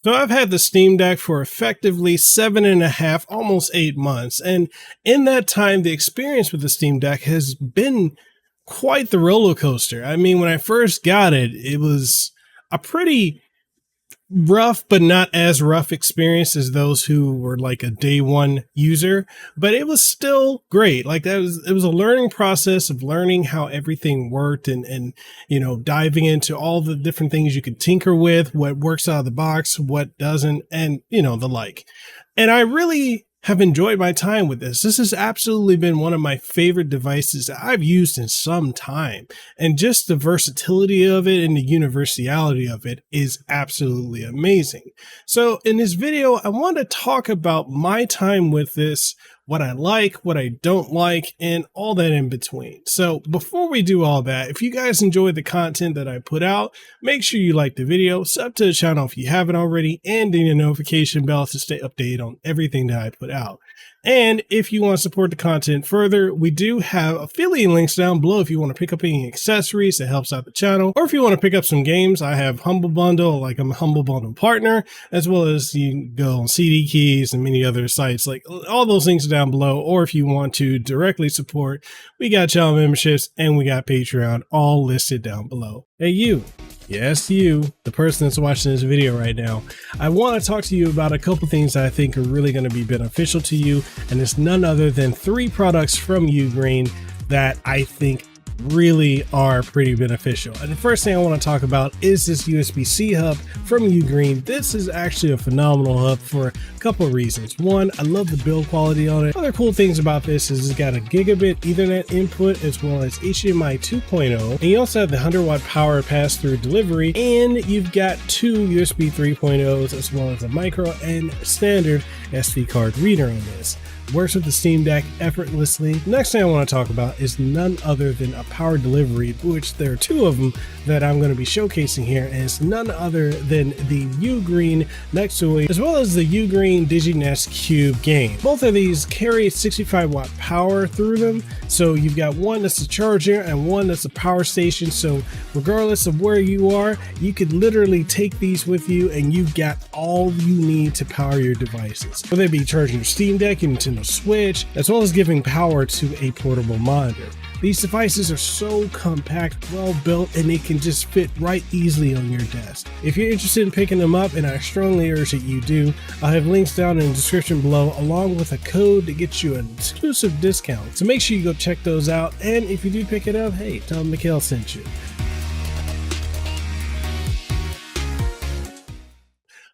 So I've had the Steam Deck for effectively 7.5, almost 8 months. And in that time, the experience with the Steam Deck has been quite the roller coaster. I mean, when I first got it, it was a pretty rough, but not as rough experience as those who were like a day one user, but it was still great. Like it was a learning process of learning how everything worked and diving into all the different things you could tinker with, what works out of the box, what doesn't, and the like. And I really have enjoyed my time with this. This has absolutely been one of my favorite devices that I've used in some time. And just the versatility of it and the universality of it is absolutely amazing. So in this video, I want to talk about my time with this, what I like, what I don't like, and all that in between. So before we do all that, if you guys enjoyed the content that I put out, make sure you like the video, sub to the channel if you haven't already, and ding the notification bell to stay updated on everything that I put out. And if you want to support the content further, we do have affiliate links down below if you want to pick up any accessories that helps out the channel, or if you want to pick up some games. I have Humble Bundle, like I'm a Humble Bundle partner, as well as you can go on CD Keys and many other sites, like all those links are down below. Or if you want to directly support, we got channel memberships and we got Patreon, all listed down below. Hey you. Yes, you, the person that's watching this video right now. I want to talk to you about a couple things that I think are really going to be beneficial to you, and it's none other than 3 products from UGreen that I think really are pretty beneficial. And the first thing I want to talk about is this USB-C hub from UGreen. This is actually a phenomenal hub for a couple of reasons. One, I love the build quality on it. Other cool things about this is it's got a gigabit Ethernet input as well as HDMI 2.0, and you also have the 100-watt power pass-through delivery, and you've got 2 USB 3.0s as well as a micro and standard SD card reader on this. Works with the Steam Deck effortlessly. Next thing I want to talk about is none other than a power delivery, which there are 2 of them that I'm going to be showcasing here, and it's none other than the UGreen Nextoid as well as the UGreen DigiNest Cube game. Both of these carry 65-watt power through them, so you've got one that's a charger and one that's a power station, so regardless of where you are, you could literally take these with you and you've got all you need to power your devices. Whether it be charging your Steam Deck, your Nintendo Switch, as well as giving power to a portable monitor. These devices are so compact, well built, and they can just fit right easily on your desk. If you're interested in picking them up, and I strongly urge that you do, I'll have links down in the description below along with a code to get you an exclusive discount. So make sure you go check those out, and if you do pick it up, hey, tell them Mikhail sent you.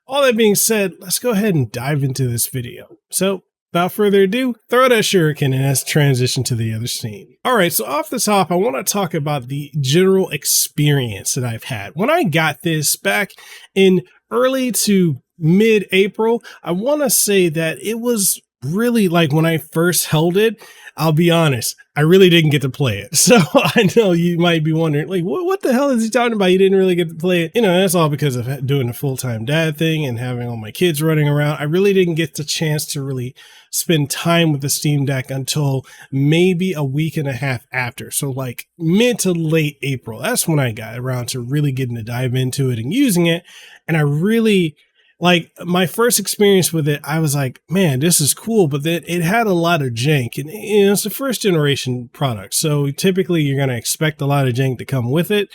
All that being said, let's go ahead and dive into this video. So without further ado, throw that shuriken and let's transition to the other scene. All right, so off the top, I want to talk about the general experience that I've had. When I got this back in early to mid-April, I want to say that it was really like when I first held it, I'll be honest, I really didn't get to play it. So I know you might be wondering, like, what the hell is he talking about? You didn't really get to play it. That's all because of doing a full-time dad thing and having all my kids running around. I really didn't get the chance to really spend time with the Steam Deck until maybe a week and a half after. So like mid to late April, that's when I got around to really getting to dive into it and using it. And I really, like, my first experience with it, I was like, man, this is cool, but then it had a lot of jank, and it's a first generation product. So typically you're going to expect a lot of jank to come with it.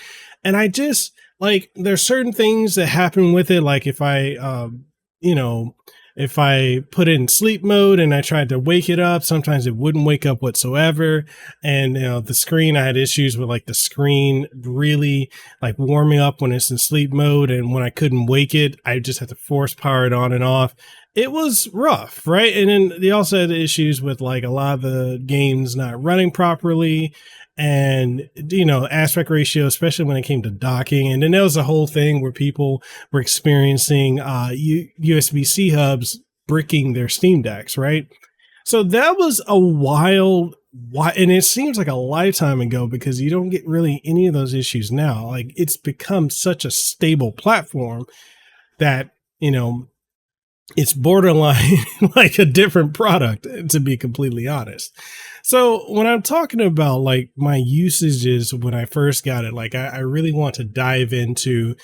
And I just like, there's certain things that happen with it. Like if I put it in sleep mode and I tried to wake it up, sometimes it wouldn't wake up whatsoever. And the screen, I had issues with like the screen really like warming up when it's in sleep mode. And when I couldn't wake it, I just had to force power it on and off. It was rough, right? And then they also had issues with like a lot of the games not running properly. And, aspect ratio, especially when it came to docking. And then there was a whole thing where people were experiencing USB-C hubs bricking their Steam Decks, right? So that was a wild, and it seems like a lifetime ago because you don't get really any of those issues now. Like, it's become such a stable platform that, it's borderline like a different product, to be completely honest. So when I'm talking about like my usages when I first got it, like I really want to dive into,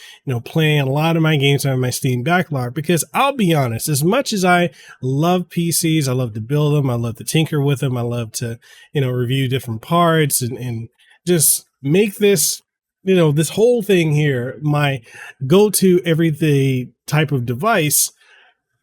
playing a lot of my games on my Steam backlog, because I'll be honest, as much as I love PCs, I love to build them, I love to tinker with them, I love to, review different parts and just make this, this whole thing here my go-to everyday type of device.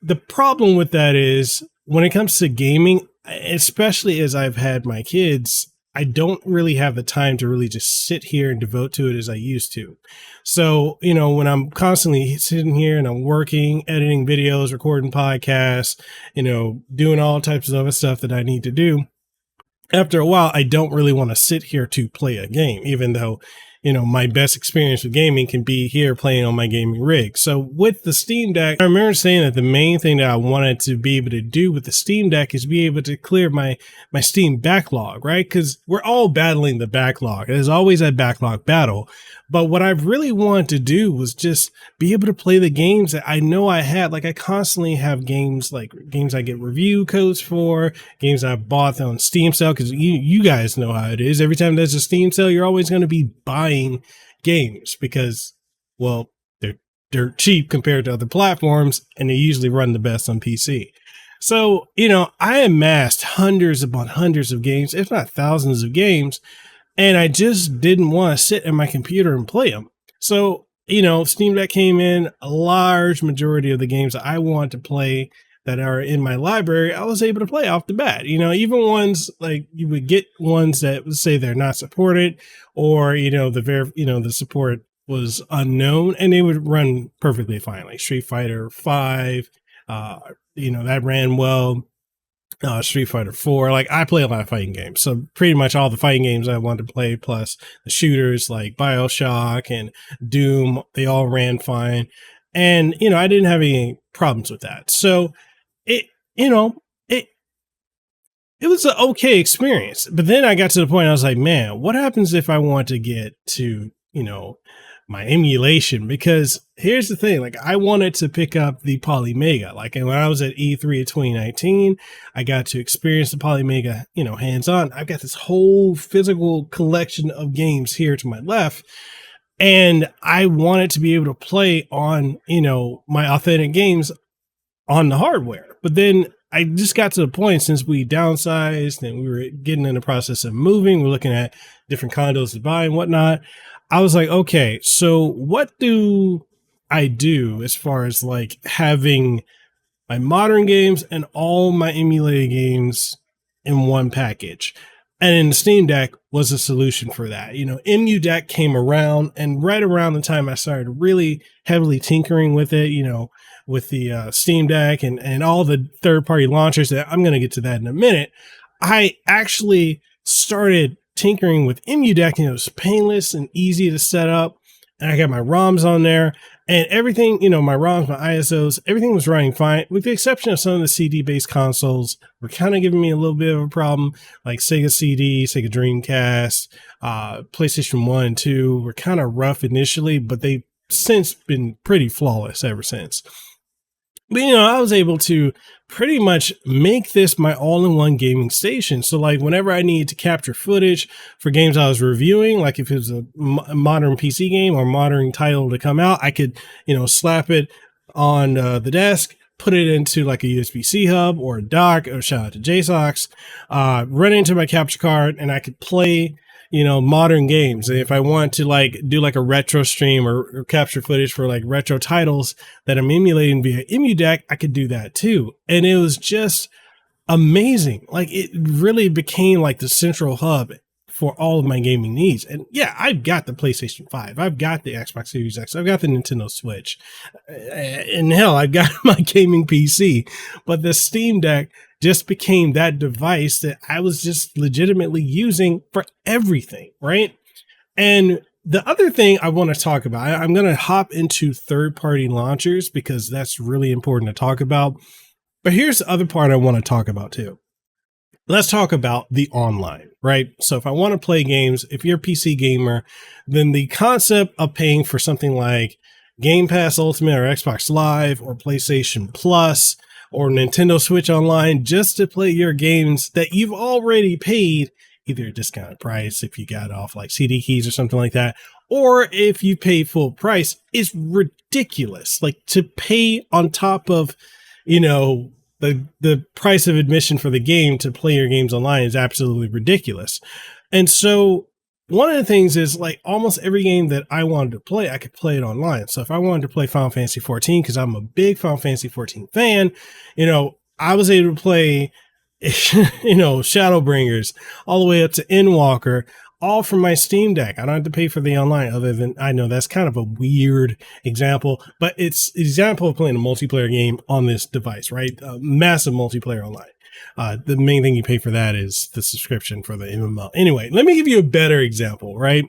The problem with that is when it comes to gaming, especially as I've had my kids, I don't really have the time to really just sit here and devote to it as I used to. So, when I'm constantly sitting here and I'm working, editing videos, recording podcasts, doing all types of other stuff that I need to do, after a while, I don't really want to sit here to play a game, even though, my best experience with gaming can be here playing on my gaming rig. So with the Steam Deck, I remember saying that the main thing that I wanted to be able to do with the Steam Deck is be able to clear my Steam backlog, right? Because we're all battling the backlog. There's always that backlog battle. But what I really wanted to do was just be able to play the games that I know I had. Like I constantly have games, like games I get review codes for, games I bought on Steam sale, because you guys know how it is. Every time there's a Steam sale, you're always going to be buying games because, well, they're cheap compared to other platforms, and they usually run the best on PC. So, I amassed hundreds upon hundreds of games, if not thousands of games, and I just didn't want to sit at my computer and play them. So, Steam Deck came in, a large majority of the games that I want to play that are in my library, I was able to play off the bat. Even ones like you would get ones that would say they're not supported, or the support was unknown, and they would run perfectly fine. Like Street Fighter 5, that ran well. Street Fighter 4. Like I play a lot of fighting games, so pretty much all the fighting games I wanted to play, plus the shooters like BioShock and Doom, they all ran fine, and I didn't have any problems with that. So it you know it it was an okay experience. But then I got to the point I was like, man, what happens if I want to get to, my emulation? Because here's the thing, like I wanted to pick up the Polymega. Like when I was at E3 of 2019, I got to experience the Polymega, hands-on. I've got this whole physical collection of games here to my left. And I wanted to be able to play on, my authentic games on the hardware. But then I just got to the point, since we downsized and we were getting in the process of moving, we're looking at different condos to buy and whatnot. I was like, okay, so what do I do as far as like having my modern games and all my emulated games in one package? And in the Steam Deck was a solution for that. EmuDeck came around, and right around the time I started really heavily tinkering with it, with the Steam Deck and all the third-party launchers, that I'm going to get to that in a minute, I actually started tinkering with EmuDeck, and it was painless and easy to set up. And I got my ROMs on there and everything, my ROMs, my ISOs, everything was running fine, with the exception of some of the CD-based consoles were kind of giving me a little bit of a problem, like Sega CD, Sega Dreamcast, PlayStation 1 and 2 were kind of rough initially, but they've since been pretty flawless ever since. But, I was able to pretty much make this my all-in-one gaming station. So like whenever I needed to capture footage for games I was reviewing, like if it was a modern PC game or modern title to come out, I could, slap it on the desk, put it into like a USB-C hub or a dock, or shout out to JSOX, run into my capture card, and I could play modern games. And if I want to like do like a retro stream or capture footage for like retro titles that I'm emulating via EmuDeck, I could do that too. And it was just amazing. Like it really became like the central hub for all of my gaming needs. And yeah, I've got the PlayStation 5, I've got the Xbox Series X, I've got the Nintendo Switch, and hell, I've got my gaming PC. But the Steam Deck just became that device that I was just legitimately using for everything, right? And the other thing I want to talk about, I'm going to hop into third-party launchers because that's really important to talk about. But here's the other part I want to talk about too. Let's talk about the online, right? So if I want to play games, if you're a PC gamer, then the concept of paying for something like Game Pass Ultimate or Xbox Live or PlayStation Plus or Nintendo Switch Online just to play your games that you've already paid either a discounted price if you got off like CD keys or something like that, or if you pay full price, is ridiculous. Like to pay on top of, you know, the price of admission for the game to play your games online is absolutely ridiculous. And so one of the things is like almost every game that I wanted to play, I could play it online. So if I wanted to play Final Fantasy 14, because I'm a big Final Fantasy 14 fan, you know, I was able to play, you know, Shadowbringers all the way up to Endwalker, all from my Steam Deck. I don't have to pay for the online, other than, I know that's kind of a weird example, but it's an example of playing a multiplayer game on this device, right? Massive multiplayer online. The main thing you pay for that is the subscription for the MMO. Anyway, let me give you a better example, right?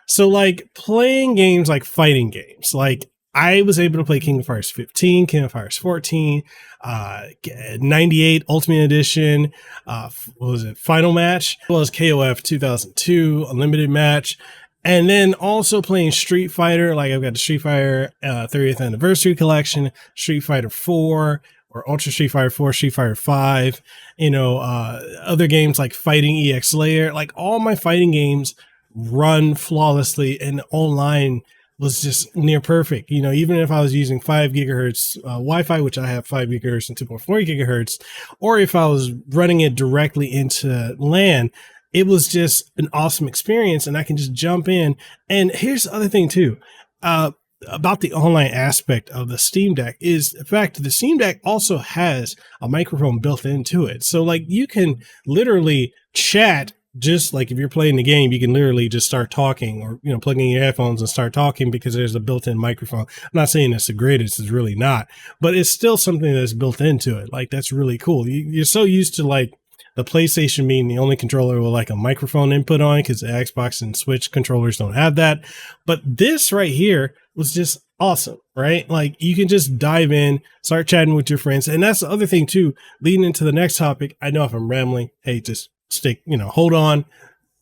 So like playing games like fighting games, like I was able to play Kingdom Hearts 15, Kingdom Hearts 14, 98 Ultimate Edition, what was it, Final Match, as well as KOF 2002 Unlimited Match, and then also playing Street Fighter, like I've got the Street Fighter 30th Anniversary Collection, Street Fighter 4, or Ultra Street Fighter 4, Street Fighter 5, you know, other games like Fighting EX Layer, like all my fighting games run flawlessly, and online was just near perfect. You know, even if I was using 5 gigahertz Wi-Fi, which I have 5 gigahertz and 2.4 gigahertz, or if I was running it directly into LAN, it was just an awesome experience, and I can just jump in. And here's the other thing too, about the online aspect of the Steam Deck is the fact that the Steam Deck also has a microphone built into it. So like you can literally chat, just like if you're playing the game, you can literally just start talking, or, you know, plug in your headphones and start talking because there's a built-in microphone. I'm not saying it's the greatest, it's really not, but it's still something that's built into it. Like that's really cool. You're so used to like the PlayStation being the only controller with like a microphone input on it, because the Xbox and Switch controllers don't have that. But this right here was just awesome, right? Like you can just dive in, start chatting with your friends. And that's the other thing too, leading into the next topic. I know if I'm rambling, hey, just stick, you know, hold on.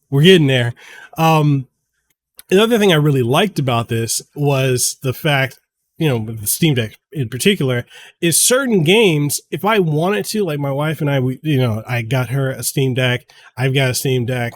We're getting there. The other thing I really liked about this was the fact, you know, with the Steam Deck in particular, is certain games, if I wanted to, like my wife and I, you know, I got her a Steam Deck, I've got a Steam Deck.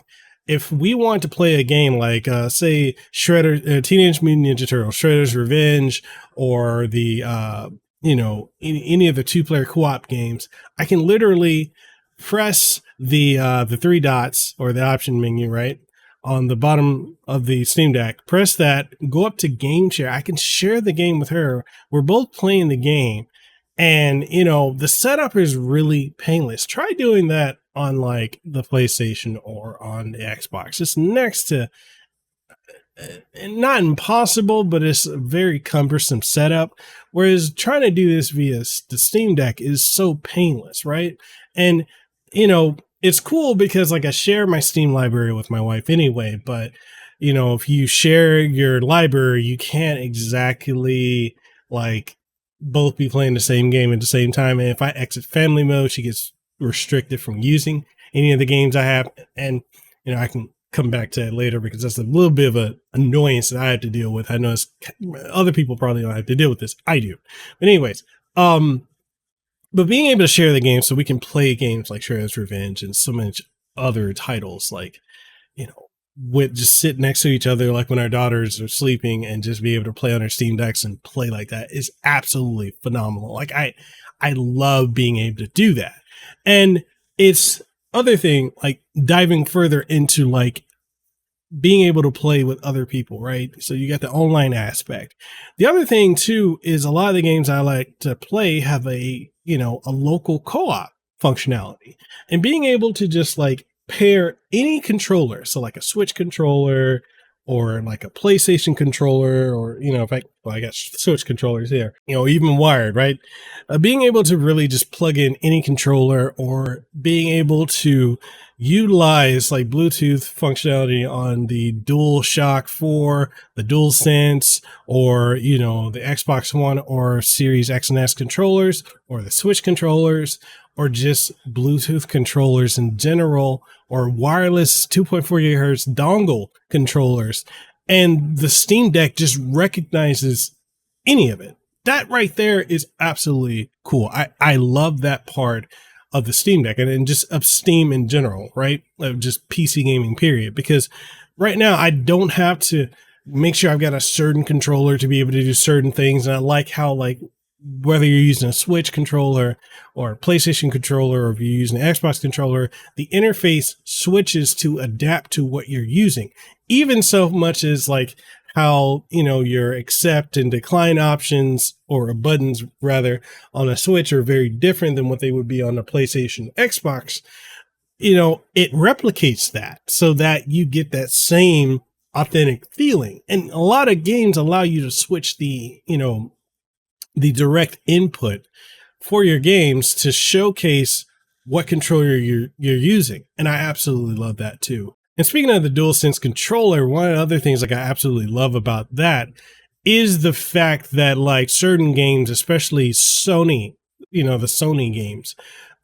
If we want to play a game like, say, Teenage Mutant Ninja Turtles, Shredder's Revenge, or the, you know, any of the 2-player co-op games, I can literally press the 3 dots or the option menu, right, on the bottom of the Steam Deck, press that, go up to game share. I can share the game with her. We're both playing the game. And, you know, the setup is really painless. Try doing that on like the PlayStation or on the Xbox. It's next to not impossible, but it's a very cumbersome setup. Whereas trying to do this via the Steam Deck is so painless, right? And, you know, it's cool because like I share my Steam library with my wife anyway, but you know, if you share your library, you can't exactly like both be playing the same game at the same time. And if I exit family mode, she gets restricted from using any of the games I have. And, you know, I can come back to it later because that's a little bit of an annoyance that I have to deal with. I know other people probably don't have to deal with this. I do. But anyways, but being able to share the game so we can play games like Shredder's Revenge and so many other titles, like, you know, with just sit next to each other, like when our daughters are sleeping, and just be able to play on our Steam Decks and play like that is absolutely phenomenal. Like I love being able to do that. And it's other thing, like diving further into like being able to play with other people, right? So you got the online aspect. The other thing too is a lot of the games I like to play have a, you know, a local co-op functionality, and being able to just like pair any controller. So like a Switch controller or like a PlayStation controller, or, you know, if I got Switch controllers here, you know, even wired, right? Being able to really just plug in any controller, or being able to utilize like Bluetooth functionality on the DualShock 4, the DualSense, or, you know, the Xbox One or Series X and S controllers, or the Switch controllers, or just Bluetooth controllers in general, or wireless 2.4 gigahertz dongle controllers. And the Steam Deck just recognizes any of it. That right there is absolutely cool. I love that part of the Steam Deck and just of Steam in general, right? Of just PC gaming, period. Because right now I don't have to make sure I've got a certain controller to be able to do certain things. And I like how, like, whether you're using a Switch controller or a PlayStation controller, or if you're using an Xbox controller, the interface switches to adapt to what you're using. Even so much as like how, your accept and decline options, or buttons rather, on a Switch are very different than what they would be on a PlayStation, Xbox. It replicates that so that you get that same authentic feeling. And a lot of games allow you to switch the direct input for your games to showcase what controller you're using. And I absolutely love that too. And speaking of the DualSense controller, one of the other things like I absolutely love about that is the fact that, like, certain games, especially Sony, the Sony games,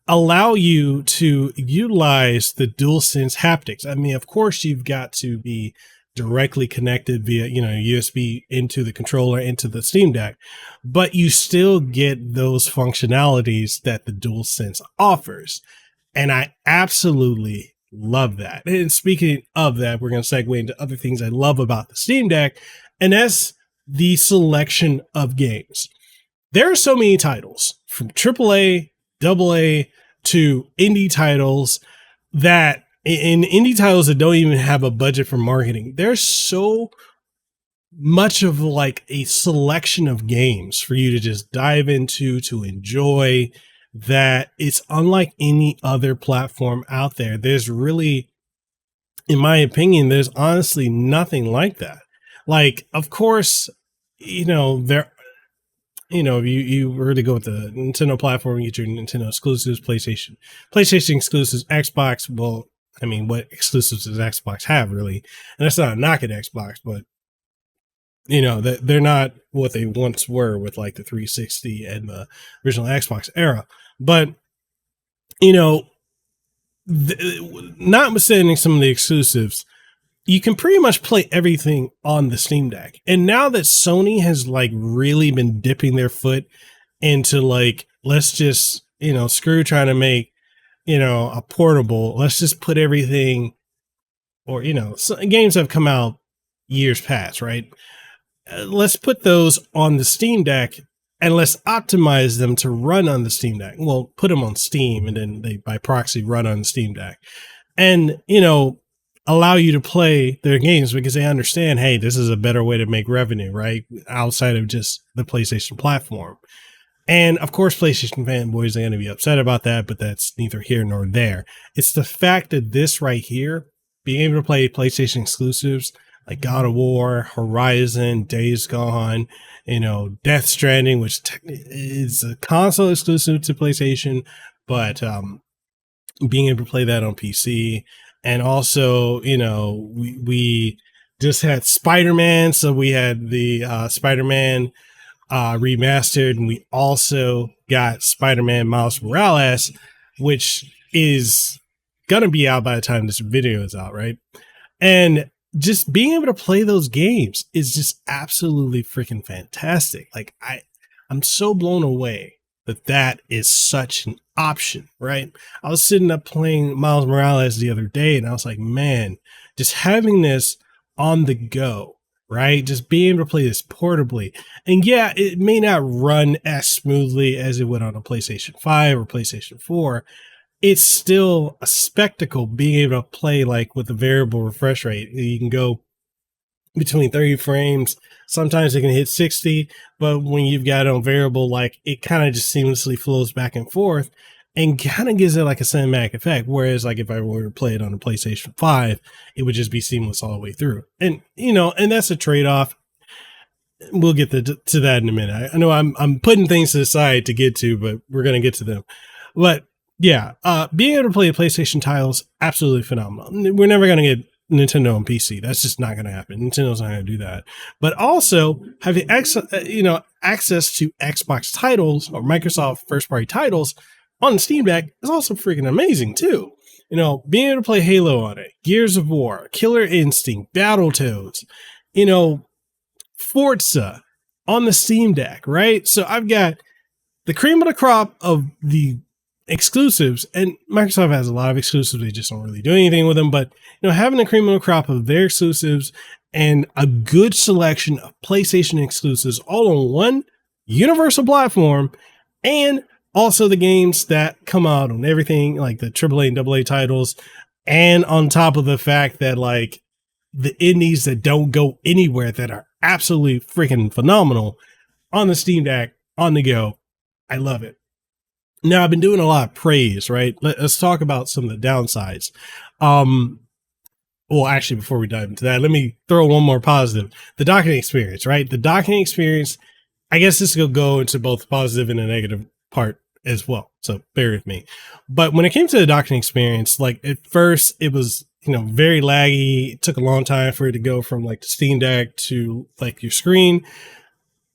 allow you to utilize the DualSense haptics. I mean, of course, you've got to be directly connected via, USB into the controller, into the Steam Deck, but you still get those functionalities that the DualSense offers. And I absolutely love that. And speaking of that, we're going to segue into other things I love about the Steam Deck, and that's the selection of games. There are so many titles, from AAA, AA, to indie titles, that in indie titles that don't even have a budget for marketing. There's so much of like a selection of games for you to just dive into, to enjoy, that it's unlike any other platform out there. There's really, in my opinion, there's honestly nothing like that. Like, of course, there, if you were to go with the Nintendo platform, you get your Nintendo exclusives, PlayStation exclusives, Xbox. Well, I mean, what exclusives does Xbox have, really? And that's not a knock at Xbox, but they're not what they once were with like the 360 and the original Xbox era. But notwithstanding some of the exclusives, you can pretty much play everything on the Steam Deck. And now that Sony has like really been dipping their foot into like, let's just, screw trying to make, a portable, let's just put everything, or, games have come out years past, right? Let's put those on the Steam Deck and let's optimize them to run on the Steam Deck. Well, put them on Steam and then they by proxy run on the Steam Deck. And, allow you to play their games because they understand, hey, this is a better way to make revenue, right? Outside of just the PlayStation platform. And of course, PlayStation fanboys are going to be upset about that, but that's neither here nor there. It's the fact that this right here, being able to play PlayStation exclusives like God of War, Horizon, Days Gone, Death Stranding, which is a console exclusive to PlayStation, but being able to play that on PC. And also, we just had Spider-Man. So we had the Spider-Man remastered, and we also got Spider-Man Miles Morales, which is going to be out by the time this video is out, right? And just being able to play those games is just absolutely freaking fantastic. Like, I'm so blown away that is such an option, right? I was sitting up playing Miles Morales the other day, and I was like, man, just having this on the go, right? Just being able to play this portably. And yeah, it may not run as smoothly as it would on a PlayStation 5 or PlayStation 4. It's still a spectacle being able to play like with a variable refresh rate. You can go between 30 frames. Sometimes it can hit 60, but when you've got it on variable, like, it kind of just seamlessly flows back and forth and kind of gives it like a cinematic effect. Whereas like if I were to play it on a PlayStation 5, it would just be seamless all the way through. And, and that's a trade-off. We'll get to that in a minute. I know I'm putting things to the side to get to, but we're going to get to them. But yeah, being able to play PlayStation titles, absolutely phenomenal. We're never going to get Nintendo on PC. That's just not going to happen. Nintendo's not going to do that. But also having access to Xbox titles or Microsoft first-party titles on the Steam Deck is also freaking amazing too. Being able to play Halo on it, Gears of War, Killer Instinct, Battletoads, Forza, on the Steam Deck, right? So I've got the cream of the crop of the exclusives, and Microsoft has a lot of exclusives. They just don't really do anything with them. But having the cream of the crop of their exclusives and a good selection of PlayStation exclusives all on one universal platform, and also the games that come out on everything, like the AAA and AA titles, and on top of the fact that like the indies that don't go anywhere that are absolutely freaking phenomenal on the Steam Deck on the go. I love it. Now, I've been doing a lot of praise, right? Let's talk about some of the downsides. Well, actually, before we dive into that, let me throw one more positive. The docking experience, right? The docking experience, I guess this will go into both the positive and the negative part as well. So bear with me. But when it came to the docking experience, like at first it was, very laggy. It took a long time for it to go from like the Steam Deck to like your screen.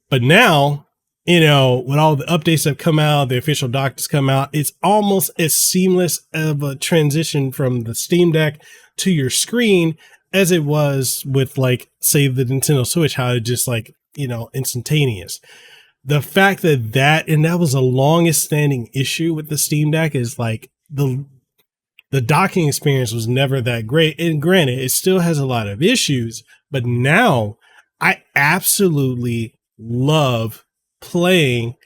But now, with all the updates that have come out, the official dock has come out, it's almost as seamless of a transition from the Steam Deck to your screen as it was with like, say, the Nintendo Switch, how it just like, instantaneous. The fact and that was the longest standing issue with the Steam Deck is like the docking experience was never that great. And granted, it still has a lot of issues, but now I absolutely love playing,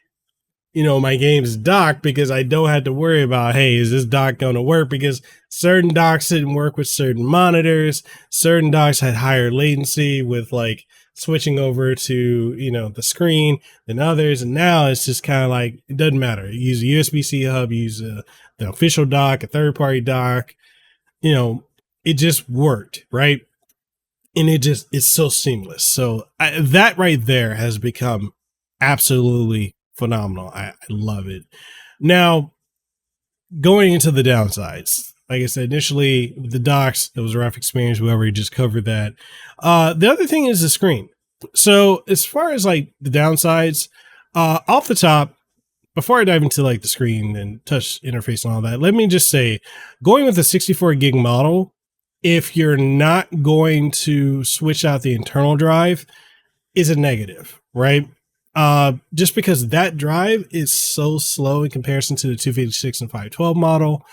my games docked because I don't have to worry about, hey, is this dock going to work? Because certain docks didn't work with certain monitors. Certain docks had higher latency with like switching over to, the screen than others. And now it's just kind of like, it doesn't matter. You use a USB-C hub, you use the official dock, a third-party dock, it just worked, right? And it's so seamless. So that right there has become absolutely phenomenal. I love it. Now, going into the downsides, like I said, initially the docks, it was a rough experience. We already just covered that. The other thing is the screen. So as far as like the downsides, off the top, before I dive into like the screen and touch interface and all that, let me just say, going with the 64 gig model, if you're not going to switch out the internal drive, is a negative, right? Just because that drive is so slow in comparison to the 256 and 512 model.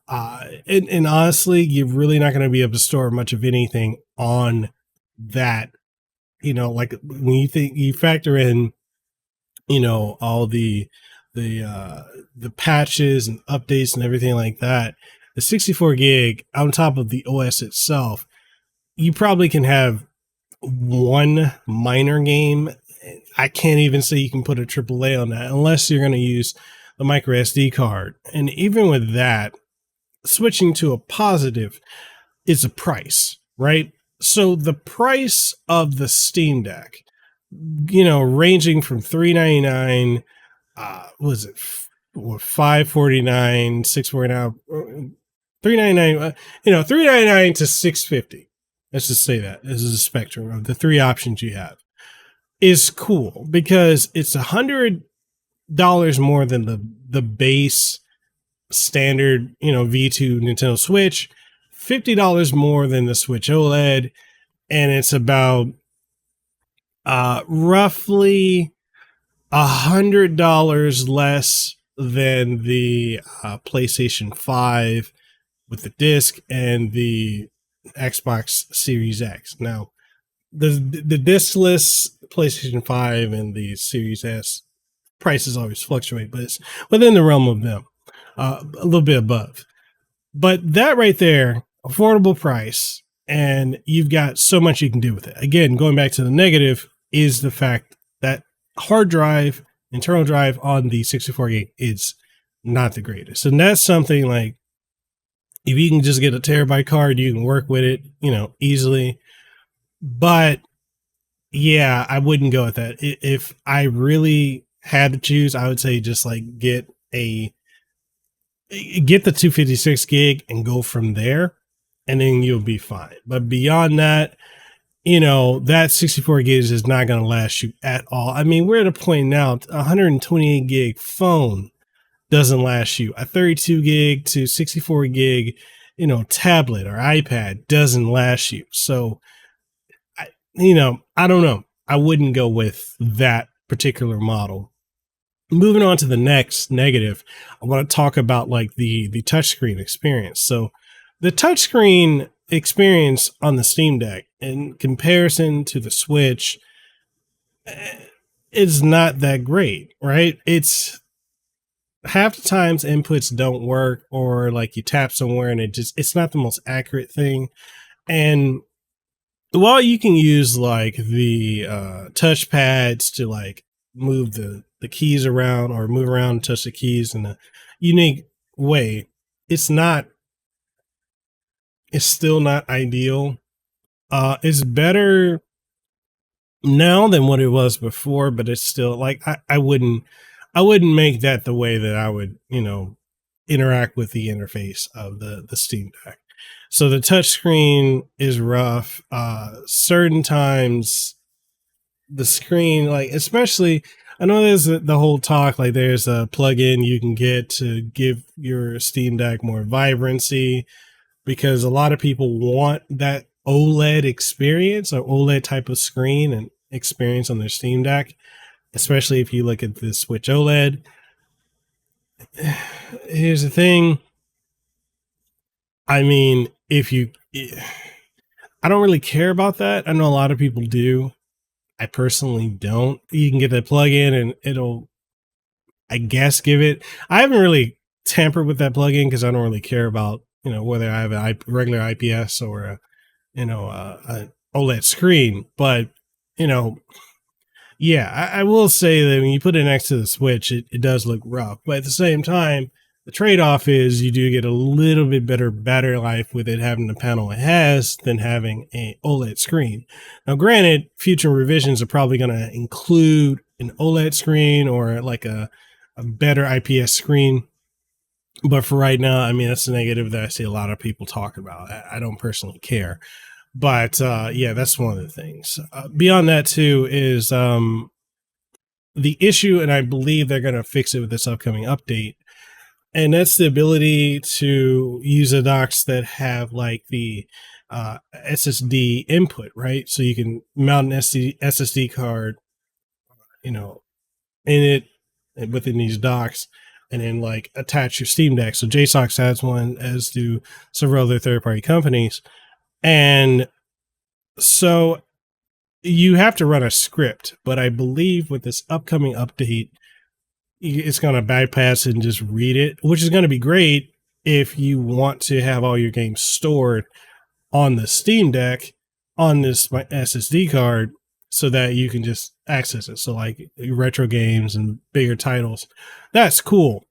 And honestly, you're really not going to be able to store much of anything on that. Like when you factor in, all the patches and updates and everything like that, the 64 gig on top of the OS itself, you probably can have one minor game. I can't even say you can put a AAA on that unless you're going to use the micro SD card. And even with that, switching to a positive is a price, right? So the price of the Steam Deck, ranging from $399, was it $549, $649, $399, $399 to $650. Let's just say that this is a spectrum of the three options you have, is cool because it's $100 more than the base standard, V2 Nintendo Switch, $50 more than the Switch OLED, and it's about roughly $100 less than the PlayStation 5 with the disc and the Xbox Series X. Now, the discless PlayStation 5 and the Series S prices always fluctuate, but it's within the realm of them, a little bit above. But that right there, affordable price, and you've got so much you can do with it. Again, going back to the negative is the fact that hard drive, internal drive on the 64 gig is not the greatest. And that's something like, if you can just get a terabyte card, you can work with it, easily. But yeah, I wouldn't go with that. If I really had to choose, I would say just like get the 256 gig and go from there, and then you'll be fine. But beyond that, that 64 gigs is not going to last you at all. I mean, we're at a point now, 128 gig phone doesn't last you. A 32 gig to 64 gig, tablet or iPad doesn't last you. So, I don't know. I wouldn't go with that particular model. Moving on to the next negative, I want to talk about like the touchscreen experience. So the touchscreen experience on the Steam Deck in comparison to the Switch is not that great, right? It's half the times inputs don't work, or like you tap somewhere and it's not the most accurate thing. And while you can use like the touch pads to like move the keys around or move around and touch the keys in a unique way, it's not it's still not ideal. It's better now than what it was before, but it's still like I wouldn't make that the way that I would, interact with the interface of the Steam Deck. So the touchscreen is rough. Certain times the screen, like especially, I know there's the whole talk like there's a plugin you can get to give your Steam Deck more vibrancy, because a lot of people want that OLED experience or OLED type of screen and experience on their Steam Deck, especially if you look at the Switch OLED. Here's the thing. I mean, I don't really care about that. I know a lot of people do. I personally don't. You can get that plugin and it'll, I guess, give it. I haven't really tampered with that plugin because I don't really care about, whether I have a regular IPS or a OLED screen. But, you know, yeah, I will say that when you put it next to the Switch, it does look rough. But at the same time, the trade-off is you do get a little bit better battery life with it having the panel it has than having a OLED screen. Now, granted, future revisions are probably going to include an OLED screen or like a better IPS screen. But for right now, I mean, that's the negative that I see a lot of people talk about. I don't personally care. But yeah, that's one of the things. Beyond that, too, is the issue, and I believe they're going to fix it with this upcoming update, and that's the ability to use the docks that have like the SSD input, right? So you can mount an SSD card, in it within these docks, and then like attach your Steam Deck. So JSOX has one, as do several other third-party companies, and so you have to run a script. But I believe with this upcoming update, it's going to bypass it and just read it, which is going to be great if you want to have all your games stored on the Steam Deck on this SSD card so that you can just access it. So like retro games and bigger titles, that's cool.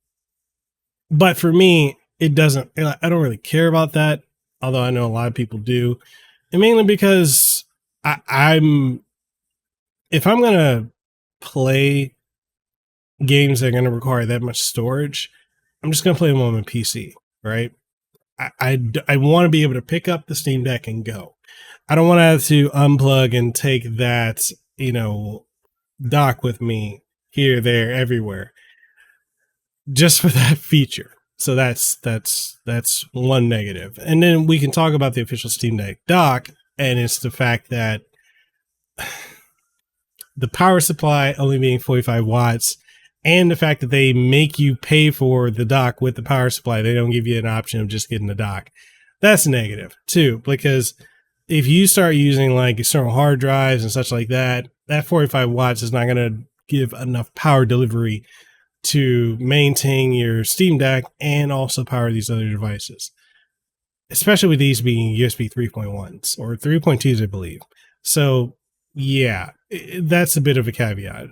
But for me, it doesn't, I don't really care about that, although I know a lot of people do. And mainly because I'm if I'm going to play games that are going to require that much storage, I'm just going to play them on my PC, right? I want to be able to pick up the Steam Deck and go. I don't want to have to unplug and take that, dock with me here, there, everywhere, just for that feature. So that's one negative. And then we can talk about the official Steam Deck dock, and it's the fact that the power supply only being 45 watts, and the fact that they make you pay for the dock with the power supply. They don't give you an option of just getting the dock. That's negative too, because if you start using like external hard drives and such like that, that 45 watts is not going to give enough power delivery to maintain your Steam Deck and also power these other devices, especially with these being USB 3.1s or 3.2s, I believe. So yeah, that's a bit of a caveat.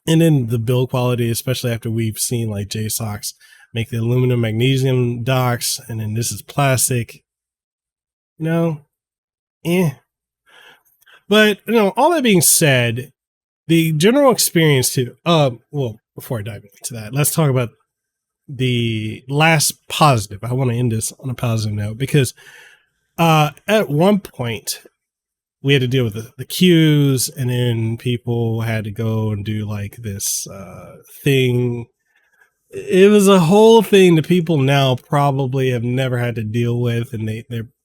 And then the build quality, especially after we've seen like JSOX make the aluminum magnesium docks, and then this is plastic, eh. But all that being said, the general experience too. Well, before I dive into that, let's talk about the last positive. I want to end this on a positive note because at one point we had to deal with the queues, and then people had to go and do like this thing. It was a whole thing that people now probably have never had to deal with, and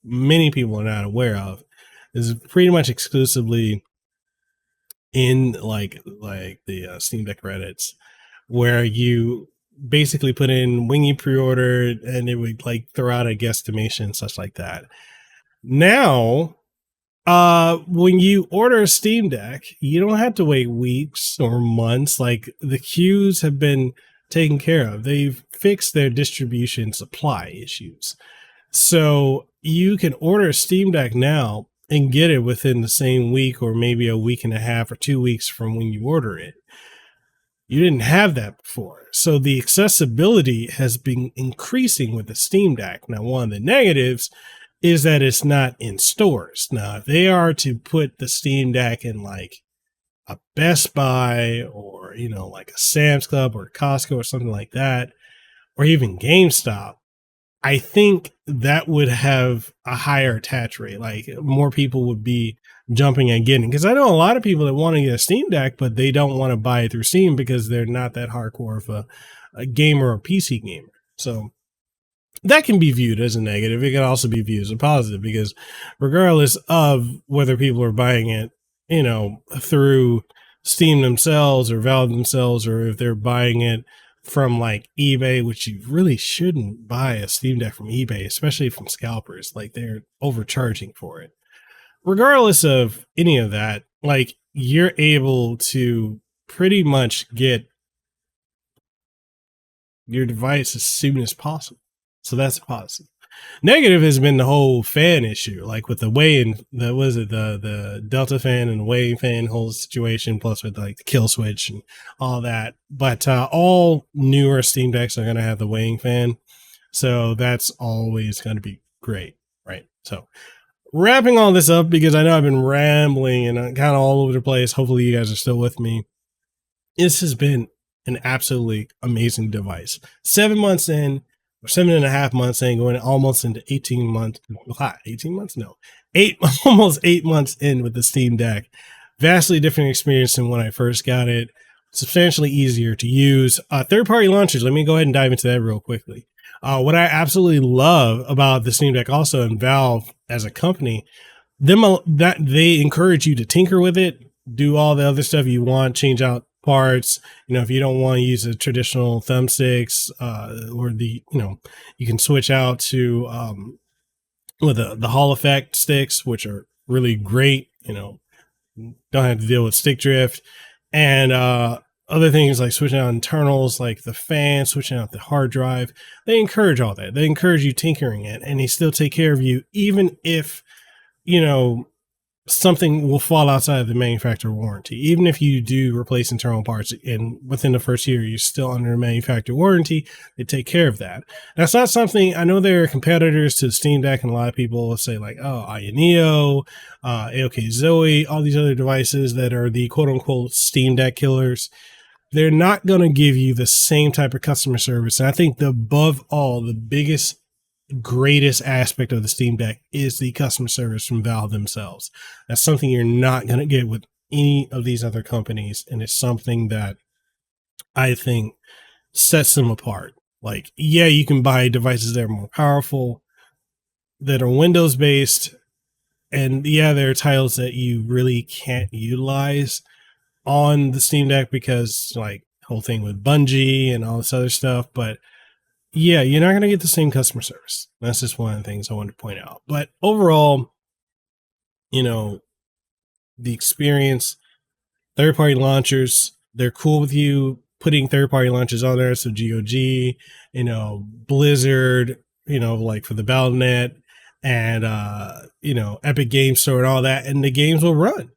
many people are not aware of. Is pretty much exclusively in like the Steam Deck Reddits, where you basically put in when you pre-order and it would like throw out a guesstimation, such like that. Now, when you order a Steam Deck, you don't have to wait weeks or months. Like the queues have been taken care of. They've fixed their distribution supply issues. So you can order a Steam Deck now and get it within the same week or maybe a week and a half or 2 weeks from when you order it. You didn't have that before. So the accessibility has been increasing with the Steam Deck. Now, one of the negatives is that it's not in stores. Now, if they are to put the Steam Deck in like a Best Buy or, like a Sam's Club or Costco or something like that, or even GameStop, I think that would have a higher attach rate. Like more people would be jumping and getting, because I know a lot of people that want to get a Steam Deck, but they don't want to buy it through Steam because they're not that hardcore of a gamer or PC gamer. So that can be viewed as a negative. It can also be viewed as a positive, because regardless of whether people are buying it, through Steam themselves or Valve themselves, or if they're buying it from like eBay, which you really shouldn't buy a Steam Deck from eBay, especially from scalpers. Like they're overcharging for it. Regardless of any of that, like you're able to pretty much get your device as soon as possible. So that's positive. Negative has been the whole fan issue, like with the weighing, the Delta fan and the weighing fan whole situation, plus with like the kill switch and all that. But all newer Steam Decks are going to have the weighing fan, so that's always going to be great, right? So wrapping all this up, because I know I've been rambling and kind of all over the place. Hopefully you guys are still with me. This has been an absolutely amazing device. 7 months in, or 7.5 months in, going almost into 18 months. 18 months? No. Almost 8 months in with the Steam Deck. Vastly different experience than when I first got it. Substantially easier to use. Third-party launchers. Let me go ahead and dive into that real quickly. What I absolutely love about the Steam Deck also, and Valve as a company, that they encourage you to tinker with it, do all the other stuff you want, change out parts. If you don't want to use the traditional thumbsticks, or you can switch out to with the Hall effect sticks, which are really great. Don't have to deal with stick drift and other things like switching out internals, like the fan, switching out the hard drive. They encourage all that. They encourage you tinkering it, and they still take care of you, even if something will fall outside of the manufacturer warranty. Even if you do replace internal parts and within the first year you're still under a manufacturer warranty, they take care of that. That's not something, I know there are competitors to the Steam Deck, and a lot of people will say like, oh, Ioneo, AOK Zoe, all these other devices that are the quote unquote Steam Deck killers. They're not going to give you the same type of customer service. And I think above all, the biggest greatest aspect of the Steam Deck is the customer service from Valve themselves. That's something you're not going to get with any of these other companies, and it's something that I think sets them apart. Like, yeah, you can buy devices that are more powerful, that are Windows based, and yeah, there are titles that you really can't utilize on the Steam Deck because like whole thing with Bungie and all this other stuff, but yeah, you're not going to get the same customer service. That's just one of the things I wanted to point out. But overall, the experience, third-party launchers, they're cool with you putting third-party launchers on there. So GOG, Blizzard, like for the Battle.net, and, Epic Games Store and all that. And the games will run,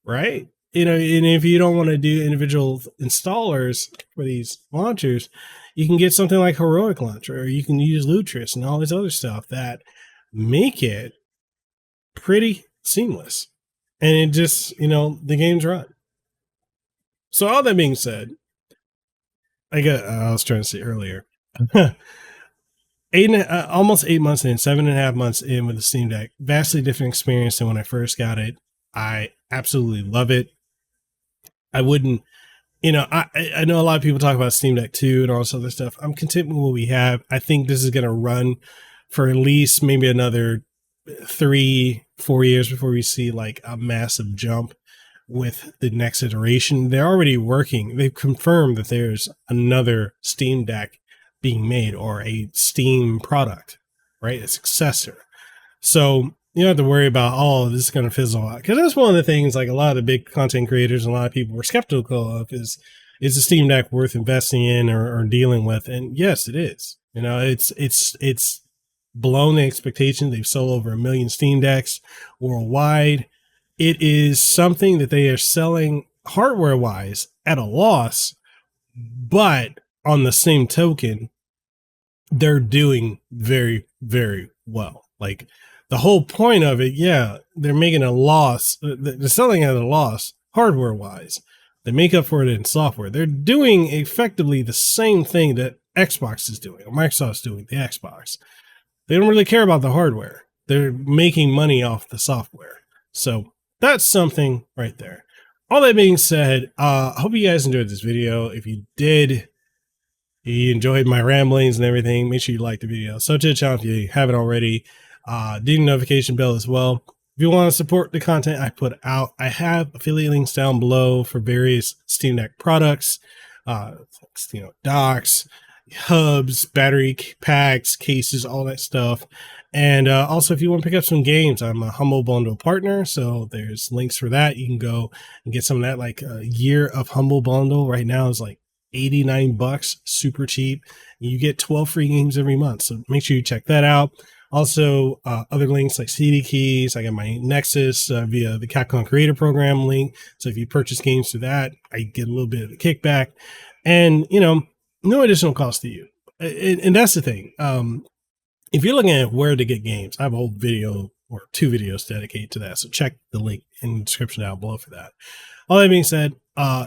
right? And if you don't want to do individual installers for these launchers, you can get something like Heroic Launcher, or you can use Lutris and all this other stuff that make it pretty seamless. And it just, the games run. So all that being said, I was trying to say earlier, almost 8 months in, 7.5 months in with the Steam Deck, vastly different experience than when I first got it. I absolutely love it. I wouldn't, I know a lot of people talk about Steam Deck 2 and all this other stuff. I'm content with what we have. I think this is going to run for at least maybe another 3-4 years before we see like a massive jump. with the next iteration. They're already working. They've confirmed that there's another Steam Deck being made, or a Steam product, right? A successor. So you don't have to worry about, oh, this is going to fizzle out. Because that's one of the things, like, a lot of the big content creators and a lot of people were skeptical of is the Steam Deck worth investing in or dealing with? And yes, it is. You know, it's blown the expectation. They've sold over 1 million Steam Decks worldwide. It is something that they are selling hardware wise at a loss, but on the same token, they're doing very, very well. Like, the whole point of it, yeah, they're making a loss. They're selling at a loss hardware wise. They make up for it in software. They're doing effectively the same thing that Xbox is doing, or Microsoft's doing, the Xbox. They don't really care about the hardware. They're making money off the software. So that's something right there. All that being said, I hope you guys enjoyed this video. If you did, you enjoyed my ramblings and everything, make sure you like the video. So to the channel if you haven't already. Ding the notification bell as well. If you want to support the content I put out, I have affiliate links down below for various Steam Deck products, docks, hubs, battery packs, cases, all that stuff. And also, if you want to pick up some games, I'm a Humble Bundle partner, so there's links for that. You can go and get some of that. Like, a year of Humble Bundle right now is like $89, super cheap. You get 12 free games every month, so make sure you check that out. Also, other links like CD keys. I got my Nexus via the Capcom Creator Program link. So if you purchase games through that, I get a little bit of a kickback, and no additional cost to you. And that's the thing. If you're looking at where to get games, I have a whole video or 2 videos dedicated to that. So check the link in the description down below for that. All that being said,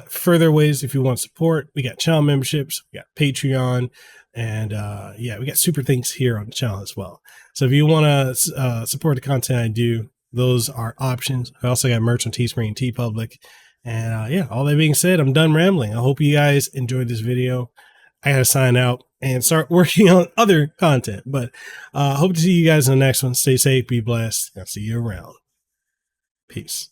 further ways if you want support, we got channel memberships, we got Patreon, and we got super things here on the channel as well. So if you want to support the content I do, those are options. I also got merch on Teespring and TeePublic. And all that being said, I'm done rambling. I hope you guys enjoyed this video. I gotta sign out and start working on other content. But hope to see you guys in the next one. Stay safe, be blessed. I'll see you around. Peace.